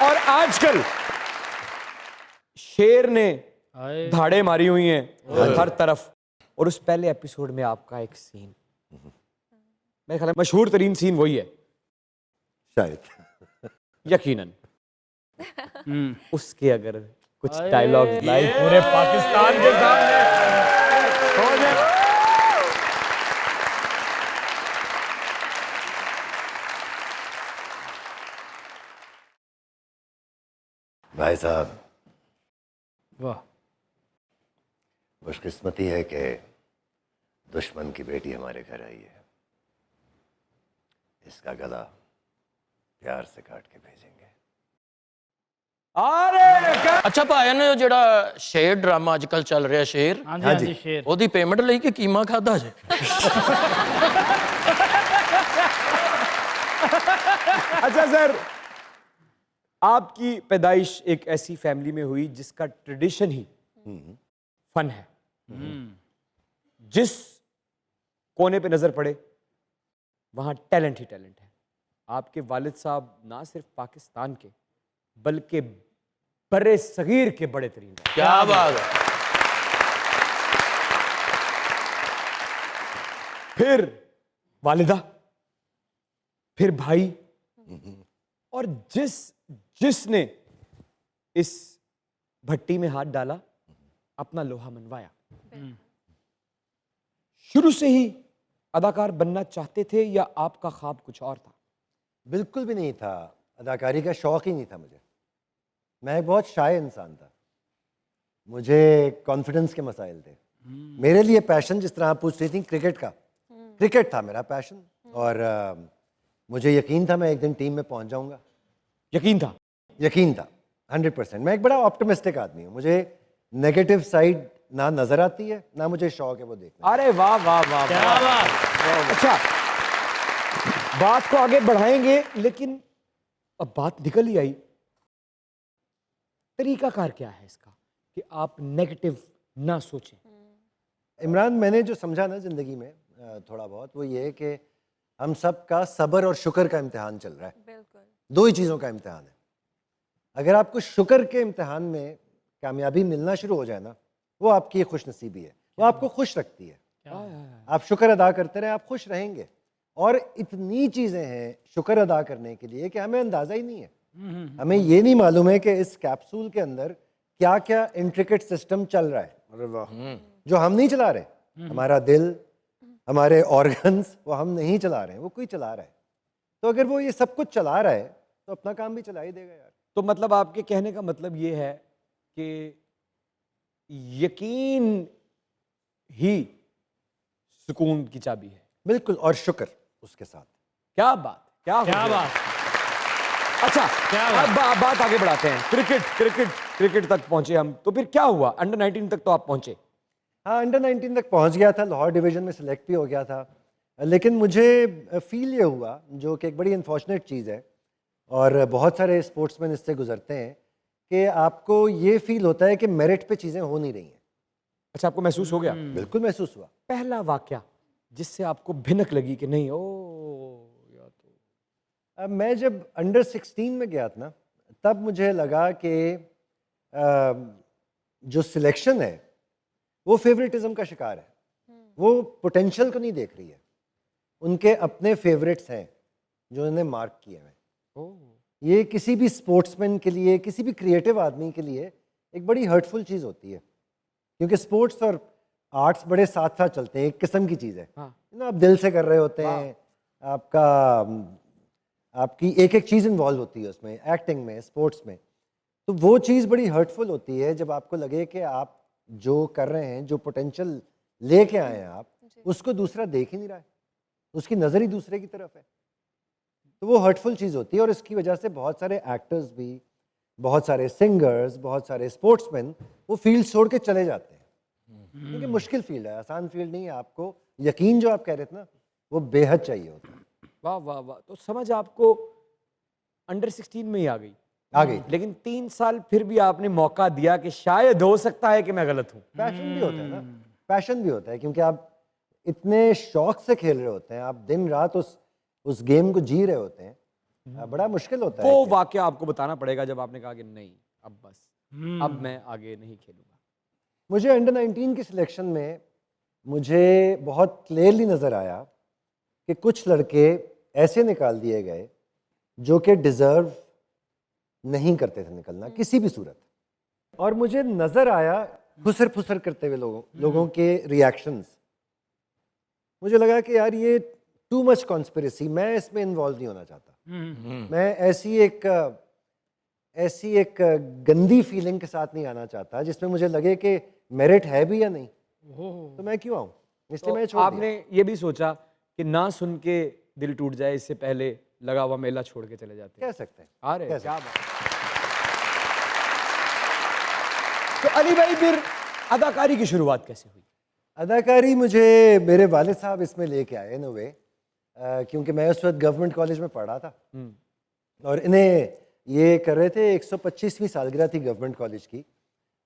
और आजकल शेर ने धाड़े मारी हुई हैं हर तरफ। और उस पहले एपिसोड में आपका एक सीन, मेरे ख्याल में मशहूर तरीन सीन वही है शायद। यकीनन। उसके अगर कुछ डायलॉग लाइव पूरे पाकिस्तान के सामने हो जाए। भाई साहब, वाह, खुशकिस्मती है कि दुश्मन की बेटी हमारे घर आई है। इसका गला प्यार से काट के भेजेंगे। अरे अच्छा भाई ने ਜਿਹੜਾ ਸ਼ੇਰ ਡਰਾਮਾ ਅੱਜਕੱਲ ਚੱਲ ਰਿਹਾ ਸ਼ੇਰ हाँ जी हाँ जी शेर ਉਹਦੀ ਪੇਮੈਂਟ ਲਈ ਕਿ ਕੀਮਾ ਖਾਦਾ ਜੇ अच्छा सर, आपकी पैदाइश एक ऐसी फैमिली में हुई जिसका ट्रेडिशन ही फन है। जिस कोने पे नजर पड़े वहां टैलेंट ही टैलेंट है। आपके वालिद साहब ना सिर्फ पाकिस्तान के बल्कि बड़े सगीर के बड़े तरीन हैं। क्या बात है। फिर वालिदा, फिर भाई, और जिसने इस भट्टी में हाथ डाला अपना लोहा मनवाया। शुरू से ही अदाकार बनना चाहते थे या आपका ख्वाब कुछ और था? बिल्कुल भी नहीं था, अदाकारी का शौक ही नहीं था मुझे। मैं एक बहुत शाय इंसान था, मुझे कॉन्फिडेंस के मसाइल थे। मेरे लिए पैशन, जिस तरह आप पूछ रही थी, क्रिकेट का, क्रिकेट था मेरा पैशन। और मुझे यकीन था मैं एक दिन टीम में पहुंच जाऊंगा। यकीन था? यकीन था 100%। मैं एक बड़ा ऑप्टिमिस्टिक आदमी हूँ, मुझे नेगेटिव साइड ना नजर आती है, ना मुझे शौक है वो देखना। अरे वाह वाह वाह, क्या वाह। बात। अच्छा, बात को आगे बढ़ाएंगे, लेकिन अब बात निकल ही आई। तरीकाकार क्या है इसका कि आप नेगेटिव ना सोचें? इमरान, मैंने जो समझा ना जिंदगी में थोड़ा बहुत, वो ये है कि हम सब का सब्र और शुक्र का इम्तिहान चल रहा है। बिल्कुल। दो ही चीज़ों का इम्तिहान है। अगर आपको शुक्र के इम्तिहान में कामयाबी मिलना शुरू हो जाए ना, वो आपकी खुशनसीबी है, वो आपको खुश रखती है। आप शुक्र अदा करते रहे, आप खुश रहेंगे। और इतनी चीज़ें हैं शुक्र अदा करने के लिए कि हमें अंदाज़ा ही नहीं है। हमें ये नहीं मालूम है कि इस कैप्सूल के अंदर क्या क्या इंट्रिकेट सिस्टम चल रहा है। अरे वाह। जो हम नहीं चला रहे। हमारा दिल, हमारे ऑर्गन्स, वो हम नहीं चला रहे हैं, वो कोई चला रहा है। तो अगर वो ये सब कुछ चला रहा है तो अपना काम भी चला ही देगा यार। तो मतलब आपके कहने का मतलब ये है कि यकीन ही सुकून की चाबी है। बिल्कुल, और शुक्र उसके साथ। क्या बात, क्या हो क्या गया? बात। अच्छा, क्या अब बात आगे बढ़ाते हैं। क्रिकेट तक पहुंचे हम, तो फिर क्या हुआ? अंडर 19 तक तो आप पहुंचे। हाँ, अंडर 19 तक पहुंच गया था, लाहौर डिवीज़न में सिलेक्ट भी हो गया था। लेकिन मुझे फील ये हुआ, जो कि एक बड़ी अनफॉर्चुनेट चीज़ है और बहुत सारे स्पोर्ट्समैन इससे गुजरते हैं, कि आपको ये फील होता है कि मेरिट पे चीज़ें हो नहीं रही हैं। अच्छा, आपको महसूस हो गया? बिल्कुल महसूस हुआ। पहला वाकया जिससे आपको भिनक लगी कि नहीं, या तो अब मैं जब अंडर 16 में गया था ना, तब मुझे लगा कि जो सिलेक्शन है वो फेवरेटिज्म का शिकार है। वो पोटेंशियल को नहीं देख रही है। उनके अपने फेवरेट्स हैं जो उन्हें मार्क किए हैं। ये किसी भी स्पोर्ट्समैन के लिए, किसी भी क्रिएटिव आदमी के लिए एक बड़ी हर्टफुल चीज़ होती है, क्योंकि स्पोर्ट्स और आर्ट्स बड़े साथ साथ चलते हैं। एक किस्म की चीज़ है ना, आप दिल से कर रहे होते हैं, आपकी एक एक चीज़ इन्वॉल्व होती है उसमें, एक्टिंग में, स्पोर्ट्स में। तो वो चीज़ बड़ी हर्टफुल होती है जब आपको लगे कि आप जो कर रहे हैं, जो पोटेंशियल लेके आए हैं आप, उसको दूसरा देख ही नहीं रहा है, उसकी नज़र ही दूसरे की तरफ है। तो वो हर्टफुल चीज़ होती है। और इसकी वजह से बहुत सारे एक्टर्स भी, बहुत सारे सिंगर्स, बहुत सारे स्पोर्ट्समैन वो फील्ड छोड़ के चले जाते हैं, क्योंकि मुश्किल फील्ड है, आसान फील्ड नहीं है। आपको यकीन, जो आप कह रहे थे ना, वो बेहद चाहिए होता है। वाह वाह वाह। तो समझ आपको अंडर 16 में ही आ गई। आ गई। लेकिन 3 साल फिर भी आपने मौका दिया कि शायद हो सकता है कि मैं गलत हूं। पैशन भी होता है ना, पैशन भी होता है, क्योंकि आप इतने शौक से खेल रहे होते हैं, आप दिन रात उस गेम को जी रहे होते हैं। बड़ा मुश्किल होता है वो कि- वाकया आपको बताना पड़ेगा जब आपने कहा कि नहीं अब बस, हम्म। अब मैं आगे नहीं खेलूंगा। मुझे अंडर 19 की सिलेक्शन में मुझे बहुत क्लियरली नज़र आया कि कुछ लड़के ऐसे निकाल दिए गए जो कि डिज़र्व नहीं करते थे निकलना किसी भी सूरत। और मुझे नज़र आया फुसर फुसर करते हुए लोगों के रिएक्शंस। मुझे लगा कि यार ये टू मच कॉन्स्पिरेसी, मैं इसमें इन्वॉल्व नहीं होना चाहता। मैं ऐसी एक गंदी फीलिंग के साथ नहीं आना चाहता जिसमें मुझे लगे कि मेरिट है भी या नहीं, तो मैं क्यों आऊं, इसलिए मैं तो छोड़ आपने ये भी सोचा कि ना सुन के दिल टूट जाए, इससे पहले लगा हुआ मेला छोड़ के चले जाते। कह सकते हैं। आ रहे कह क्या बात। तो अली भाई फिर अदाकारी की शुरुआत कैसे हुई? अदाकारी मुझे मेरे वालिद साहब इसमें लेके आए इन वे, क्योंकि मैं उस वक्त गवर्नमेंट कॉलेज में पढ़ा था और इन्हें ये कर रहे थे 125वीं सालगिरह थी गवर्नमेंट कॉलेज की,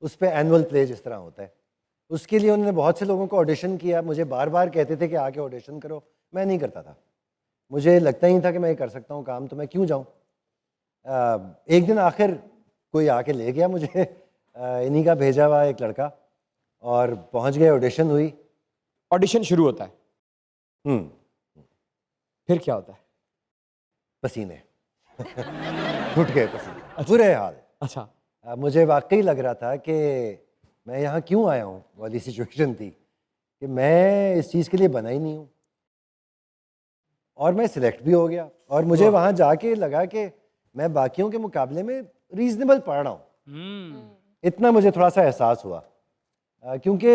उस पर एनुअल प्ले जिस तरह होता है, उसके लिए उन्होंने बहुत से लोगों को ऑडिशन किया। मुझे बार बार कहते थे कि आके ऑडिशन करो, मैं नहीं करता था। मुझे लगता ही था कि मैं कर सकता हूँ काम, तो मैं क्यों जाऊँ। एक दिन आखिर कोई आके ले गया मुझे, इन्हीं का भेजा हुआ एक लड़का, और पहुँच गए, ऑडिशन हुई। ऑडिशन शुरू होता है, फिर क्या होता है? पसीने घुट गए, पसीने, बुरे हाल। अच्छा, मुझे वाकई लग रहा था कि मैं यहाँ क्यों आया हूँ वाली सिचुएशन थी कि मैं इस चीज़ के लिए बना ही नहीं हूँ। और मैं सिलेक्ट भी हो गया और मुझे वहाँ जाके लगा कि मैं बाकियों के मुकाबले में रीजनेबल पढ़ रहा हूँ। इतना मुझे थोड़ा सा एहसास हुआ, क्योंकि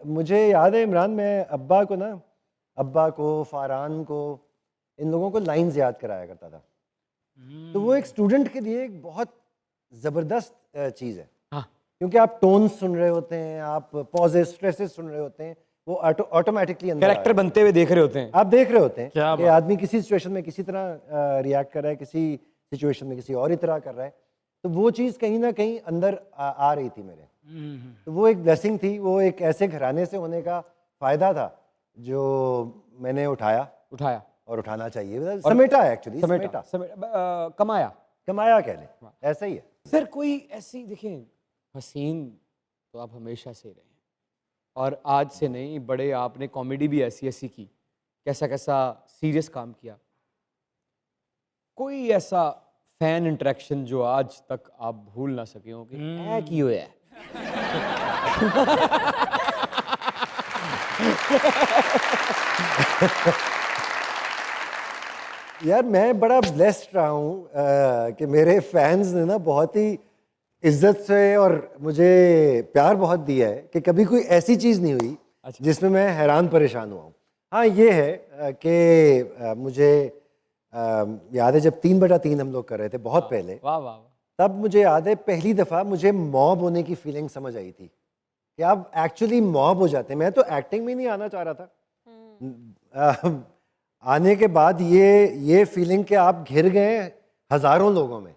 मुझे याद है इमरान, मैं अब्बा को, फारान को, इन लोगों को लाइन्स याद कराया करता था। तो वो एक स्टूडेंट के लिए एक बहुत ज़बरदस्त चीज़ है, हाँ, क्योंकि आप टोन्स सुन रहे होते हैं, आप पॉजेस, स्ट्रेसेस सुन रहे होते हैं, वो ऑटोमेटिकली अंदर कैरेक्टर बनते हुए देख रहे होते हैं। आप देख रहे होते हैं क्या कि आदमी किसी सिचुएशन में किसी तरह रिएक्ट कर रहा है, किसी सिचुएशन में किसी और ही तरह कर रहा है। तो वो चीज़ कहीं ना कहीं अंदर आ रही थी मेरे। तो वो एक ब्लेसिंग थी, वो एक ऐसे घराने से होने का फ़ायदा था जो मैंने उठाया और उठाना चाहिए, समेटा एक्चुअली, कमाया कमाया कह लें, ऐसा ही है। सर। कोई ऐसी देखें, हसीन तो आप हमेशा से रहे हैं और आज से नहीं, बड़े आपने कॉमेडी भी ऐसी ऐसी की, कैसा कैसा सीरियस काम किया। कोई ऐसा फैन इंटरेक्शन जो आज तक आप भूल ना सके हो कि ऐ की होया है? यार मैं बड़ा ब्लेस्ड रहा हूँ कि मेरे फैंस ने ना बहुत ही इज्जत से और मुझे प्यार बहुत दिया है कि कभी कोई ऐसी चीज़ नहीं हुई जिसमें मैं हैरान परेशान हुआ हूँ। हाँ ये है कि मुझे याद है जब 3/3 हम लोग कर रहे थे बहुत पहले, वाह वाह वाह। तब मुझे याद है पहली दफ़ा मुझे मॉब होने की फीलिंग समझ आई थी कि आप एक्चुअली मॉब हो जाते हैं। मैं तो एक्टिंग में नहीं आना चाह रहा था, आने के बाद ये फीलिंग कि आप घिर गए हज़ारों लोगों में,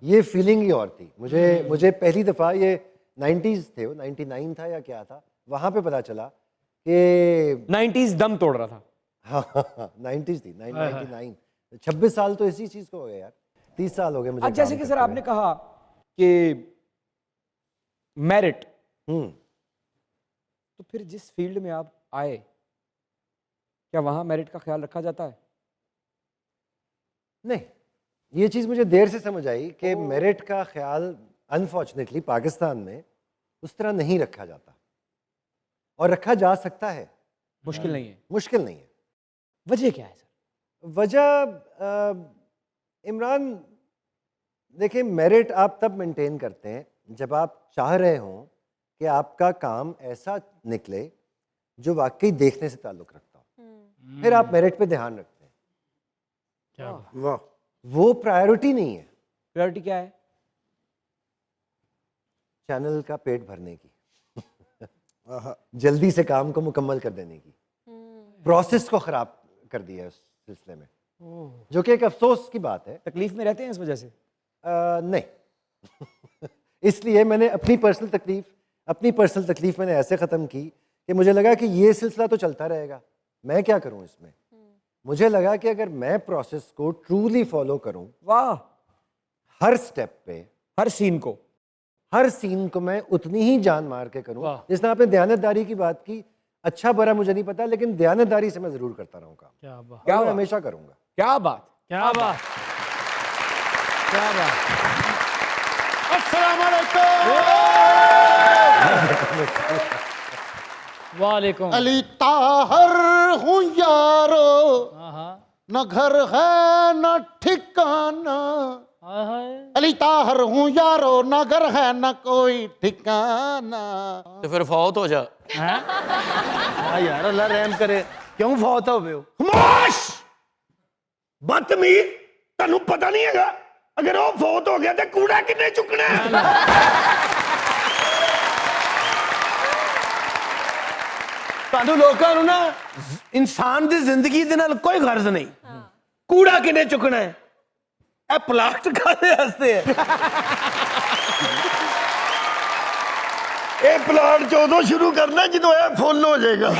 ये फीलिंग ही और थी। मुझे पहली दफ़ा, ये 90s थे, वो 99 था या क्या था, वहाँ पे पता चला कि 90s दम तोड़ रहा था। हाँ 90s थी, 99। 26 साल तो इसी चीज़ को हो गए यार, 30 साल हो गए मुझे। जैसे कि सर आपने कहा कि मेरिट, तो फिर जिस फील्ड में आप आए, क्या वहाँ मेरिट का ख्याल रखा जाता है? नहीं, ये चीज़ मुझे देर से समझ आई कि मेरिट का ख्याल अनफॉर्चुनेटली पाकिस्तान में उस तरह नहीं रखा जाता, और रखा जा सकता है, मुश्किल नहीं है। मुश्किल नहीं है। वजह क्या है सर? वजह इमरान देखिए, मेरिट आप तब मेंटेन करते हैं जब आप चाह रहे हों कि आपका काम ऐसा निकले जो वाकई देखने से ताल्लुक़ रखता हो, फिर आप मेरिट पे ध्यान रखते हैं। क्या वाह, वो प्रायोरिटी नहीं है। प्रायोरिटी क्या है? चैनल का पेट भरने की जल्दी से काम को मुकम्मल कर देने की, प्रोसेस को ख़राब कर दिया उस सिलसिले में, जो कि एक अफसोस की बात है। तकलीफ में रहते हैं इस वजह से? नहीं इसलिए मैंने अपनी पर्सनल तकलीफ मैंने ऐसे ख़त्म की कि मुझे लगा कि ये सिलसिला तो चलता रहेगा, मैं क्या करूं इसमें। मुझे लगा कि अगर मैं प्रोसेस को ट्रूली फॉलो करूं, वाह, हर स्टेप पे, हर सीन को, हर सीन को मैं उतनी ही जान मार के करूं। वाह। जिसने आपने दयानतदारी की बात की, अच्छा बुरा मुझे नहीं पता, लेकिन दयानतदारी से मैं जरूर करता रहूं काम। क्या बात, क्या मैं बात, हमेशा करूंगा। क्या बात, क्या बात, क्या बात। अस्सलाम वालेकुम। वालेकुम। अली ताहर हूँ यारो, हाँ हाँ न घर है न ठिकाना। हाँ हाँ। अली ताहर हूँ यारो, न घर है न कोई ठिकाना। तो फिर फौत हो जा। हाँ यार अल्लाह रहम करे, क्यों फौत हो गए हो? खामोश बदतमीज, तन्नू पता नहीं हैगा अगर वो फौत हो गया तो कूड़ा किन्ने चुकना है? ਤੁਹਾਨੂੰ ਲੋਕਾਂ ਨੂੰ ਨਾ ਇਨਸਾਨ ਦੀ ਜ਼ਿੰਦਗੀ ਦੇ ਨਾਲ ਕੋਈ ਗਰਜ਼ ਨਹੀਂ। ਕੂੜਾ ਕਿਨੇ ਚੁੱਕਣਾ ਹੈ? ਇਹ ਪਲਾਟ ਕਾਹਦੇ ਵਾਸਤੇ ਹੈ? ਇਹ ਪਲਾਟ 14 ਸ਼ੁਰੂ ਕਰਨਾ ਜਦੋਂ ਇਹ ਫੁੱਲ ਹੋ ਜਾਏਗਾ।